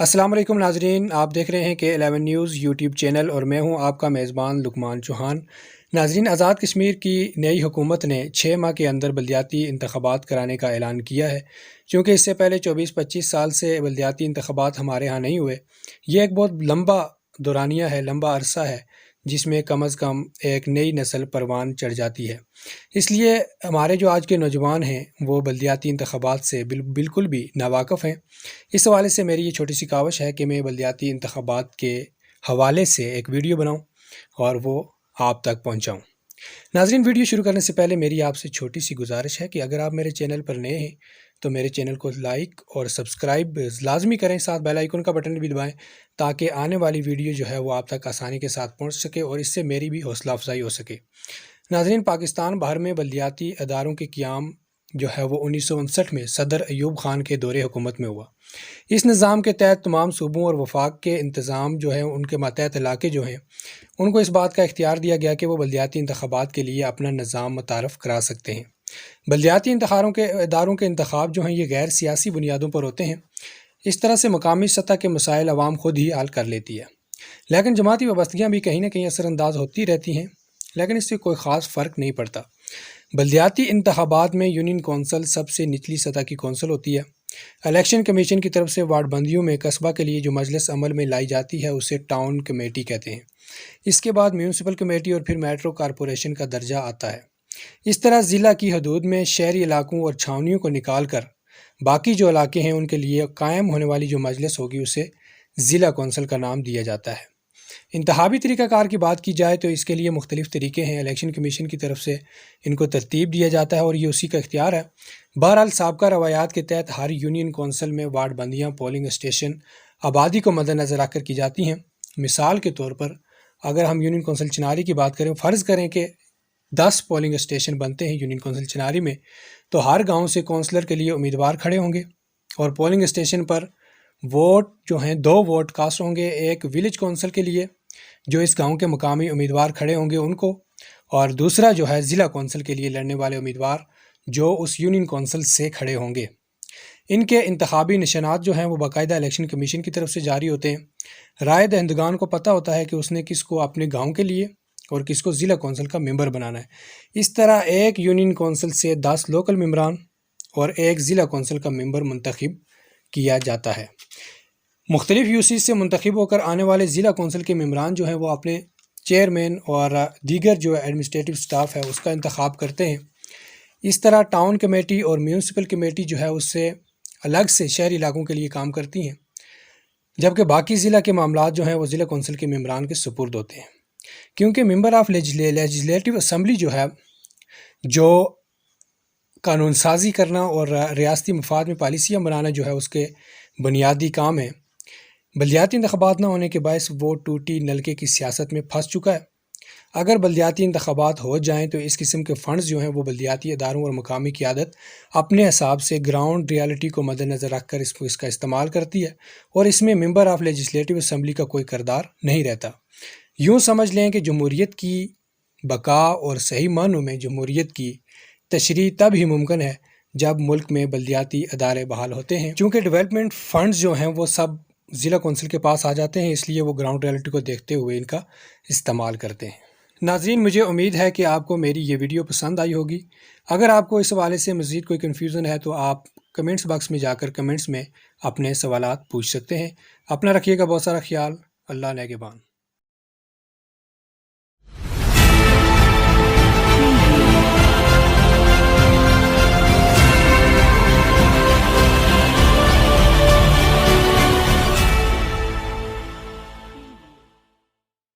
السلام علیکم ناظرین، آپ دیکھ رہے ہیں کہ 11 نیوز یوٹیوب چینل اور میں ہوں آپ کا میزبان لقمان چوہان۔ ناظرین، آزاد کشمیر کی نئی حکومت نے 6 ماہ کے اندر بلدیاتی انتخابات کرانے کا اعلان کیا ہے، کیونکہ اس سے پہلے 24-25 سال سے بلدیاتی انتخابات ہمارے ہاں نہیں ہوئے۔ یہ ایک بہت لمبا دورانیہ ہے، لمبا عرصہ ہے، جس میں کم از کم ایک نئی نسل پروان چڑھ جاتی ہے۔ اس لیے ہمارے جو آج کے نوجوان ہیں وہ بلدیاتی انتخابات سے بالکل بھی ناواقف ہیں۔ اس حوالے سے میری یہ چھوٹی سی کاوش ہے کہ میں بلدیاتی انتخابات کے حوالے سے ایک ویڈیو بناؤں اور وہ آپ تک پہنچاؤں۔ ناظرین، ویڈیو شروع کرنے سے پہلے میری آپ سے چھوٹی سی گزارش ہے کہ اگر آپ میرے چینل پر نئے ہیں تو میرے چینل کو لائک اور سبسکرائب لازمی کریں، ساتھ بیل آئیکن کا بٹن بھی دبائیں تاکہ آنے والی ویڈیو جو ہے وہ آپ تک آسانی کے ساتھ پہنچ سکے اور اس سے میری بھی حوصلہ افزائی ہو سکے۔ ناظرین، پاکستان بھر میں بلدیاتی اداروں کے قیام جو ہے وہ 1959 میں صدر ایوب خان کے دور حکومت میں ہوا۔ اس نظام کے تحت تمام صوبوں اور وفاق کے انتظام جو ہیں، ان کے ماتحت علاقے جو ہیں، ان کو اس بات کا اختیار دیا گیا کہ وہ بلدیاتی انتخابات کے لیے اپنا نظام متعارف کرا سکتے ہیں۔ بلدیاتی اداروں کے انتخاب جو ہیں یہ غیر سیاسی بنیادوں پر ہوتے ہیں۔ اس طرح سے مقامی سطح کے مسائل عوام خود ہی حل کر لیتی ہے، لیکن جماعتی وابستگیاں بھی کہیں نہ کہیں اثر انداز ہوتی رہتی ہیں، لیکن اس سے کوئی خاص فرق نہیں پڑتا۔ بلدیاتی انتخابات میں یونین کونسل سب سے نچلی سطح کی کونسل ہوتی ہے۔ الیکشن کمیشن کی طرف سے وارڈ بندیوں میں قصبہ کے لیے جو مجلس عمل میں لائی جاتی ہے اسے ٹاؤن کمیٹی کہتے ہیں۔ اس کے بعد میونسپل کمیٹی اور پھر میٹرو کارپوریشن کا درجہ آتا ہے۔ اس طرح ضلع کی حدود میں شہری علاقوں اور چھاونیوں کو نکال کر باقی جو علاقے ہیں ان کے لیے قائم ہونے والی جو مجلس ہوگی اسے ضلع کونسل کا نام دیا جاتا ہے۔ انتخابی طریقہ کار کی بات کی جائے تو اس کے لیے مختلف طریقے ہیں۔ الیکشن کمیشن کی طرف سے ان کو ترتیب دیا جاتا ہے اور یہ اسی کا اختیار ہے۔ بہرحال سابقہ روایات کے تحت ہر یونین کونسل میں وارڈ بندیاں پولنگ اسٹیشن آبادی کو مد نظر رکھ کر کی جاتی ہیں۔ مثال کے طور پر اگر ہم یونین کونسل چناری کی بات کریں، فرض کریں کہ 10 پولنگ اسٹیشن بنتے ہیں یونین کونسل چناری میں، تو ہر گاؤں سے کونسلر کے لیے امیدوار کھڑے ہوں گے اور پولنگ اسٹیشن پر ووٹ جو ہیں 2 ووٹ کاسٹ ہوں گے، ایک ولیج کونسل کے لیے جو اس گاؤں کے مقامی امیدوار کھڑے ہوں گے ان کو، اور دوسرا جو ہے ضلع کونسل کے لیے لڑنے والے امیدوار جو اس یونین کونسل سے کھڑے ہوں گے۔ ان کے انتخابی نشانات جو ہیں وہ باقاعدہ الیکشن کمیشن کی طرف سے جاری ہوتے ہیں۔ رائے دہندگان کو پتہ ہوتا ہے کہ اس نے کس کو اپنے گاؤں کے لیے اور کس کو ضلع کونسل کا ممبر بنانا ہے۔ اس طرح ایک یونین کونسل سے 10 لوکل ممبران اور ایک ضلع کونسل کا ممبر منتخب کیا جاتا ہے۔ مختلف یوسیز سے منتخب ہو کر آنے والے ضلع کونسل کے ممبران جو ہیں وہ اپنے چیئرمین اور دیگر جو ایڈمنسٹریٹو سٹاف ہے اس کا انتخاب کرتے ہیں۔ اس طرح ٹاؤن کمیٹی اور میونسپل کمیٹی جو ہے اس سے الگ سے شہری علاقوں کے لیے کام کرتی ہیں، جبکہ باقی ضلع کے معاملات جو ہیں وہ ضلع کونسل کے ممبران کے سپرد ہوتے ہیں۔ کیونکہ ممبر آف لیجسلیٹو اسمبلی جو ہے، جو قانون سازی کرنا اور ریاستی مفاد میں پالیسیاں بنانا جو ہے اس کے بنیادی کام ہے، بلدیاتی انتخابات نہ ہونے کے باعث وہ ٹوٹی نلکے کی سیاست میں پھنس چکا ہے۔ اگر بلدیاتی انتخابات ہو جائیں تو اس قسم کے فنڈز جو ہیں وہ بلدیاتی اداروں اور مقامی قیادت اپنے حساب سے گراؤنڈ ریالٹی کو مد نظر رکھ کر اس کا استعمال کرتی ہے، اور اس میں ممبر آف لیجسلیٹو اسمبلی کا کوئی کردار نہیں رہتا۔ یوں سمجھ لیں کہ جمہوریت کی بقا اور صحیح معنوں میں جمہوریت کی تشریح تب ہی ممکن ہے جب ملک میں بلدیاتی ادارے بحال ہوتے ہیں۔ چونکہ ڈیولپمنٹ فنڈز جو ہیں وہ سب ضلع کونسل کے پاس آ جاتے ہیں، اس لیے وہ گراؤنڈ ریالٹی کو دیکھتے ہوئے ان کا استعمال کرتے ہیں۔ ناظرین، مجھے امید ہے کہ آپ کو میری یہ ویڈیو پسند آئی ہوگی۔ اگر آپ کو اس حوالے سے مزید کوئی کنفیوژن ہے تو آپ کمنٹس باکس میں جا کر کمنٹس میں اپنے سوالات پوچھ سکتے ہیں۔ اپنا رکھیے گا بہت سارا خیال۔ اللہ نگہبان۔